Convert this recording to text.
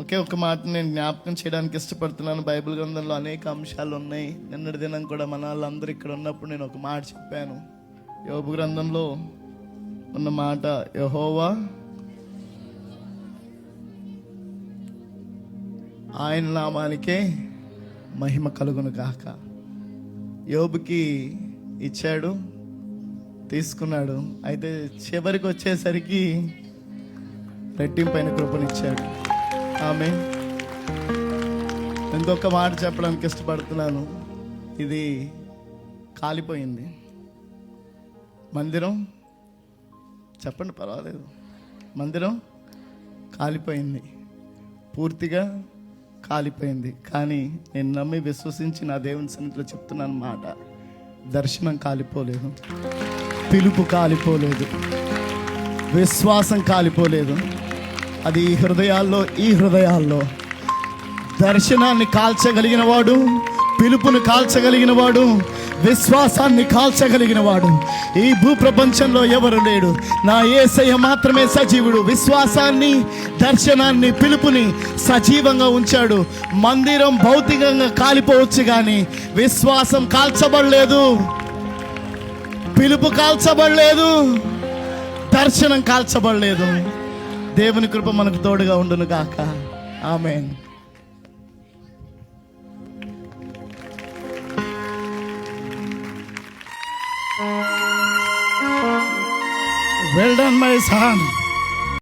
ఒకే ఒక మాట నేను జ్ఞాపకం చేయడానికి ఇష్టపడుతున్నాను. బైబిల్ గ్రంథంలో అనేక అంశాలు ఉన్నాయి. నిన్నటి దినం కూడా మన వాళ్ళందరూ ఇక్కడ ఉన్నప్పుడు నేను ఒక మాట చెప్పాను. యోబు గ్రంథంలో ఉన్న మాట, యెహోవా ఆయన నామానికే మహిమ కలుగును గాక. యోబుకి ఇచ్చాడు, తీసుకున్నాడు. అయితే చివరికి వచ్చేసరికి రెట్టింపైన కృపనిచ్చాడు. ఆమె ఇంకొక మాట చెప్పడానికి ఇష్టపడుతున్నాను. ఇది కాలిపోయింది మందిరం. చెప్పండి, పర్వాలేదు. మందిరం కాలిపోయింది, పూర్తిగా కాలిపోయింది. కానీ నేను నమ్మి విశ్వసించి నా దేవుని సన్నిధిలో చెప్తున్నాను మాట, దర్శనం కాలిపోలేదు, పిలుపు కాలిపోలేదు, విశ్వాసం కాలిపోలేదు. అది ఈ హృదయాల్లో దర్శనాన్ని కాల్చగలిగిన వాడు, పిలుపుని కాల్చగలిగిన వాడు, విశ్వాసాన్ని కాల్చగలిగిన వాడు ఈ భూప్రపంచంలో ఎవరు లేడు. నా యేసయ్య మాత్రమే సజీవుడు. విశ్వాసాన్ని, దర్శనాన్ని, పిలుపుని సజీవంగా ఉంచాడు. మందిరం భౌతికంగా కాలిపోవచ్చు, కానీ విశ్వాసం కాల్చబడలేదు, పిలుపు కాల్చబడలేదు, దర్శనం కాల్చబడలేదు. దేవుని కృప మనకు తోడుగా ఉండును గాక. ఆమేన్. Well done, my son.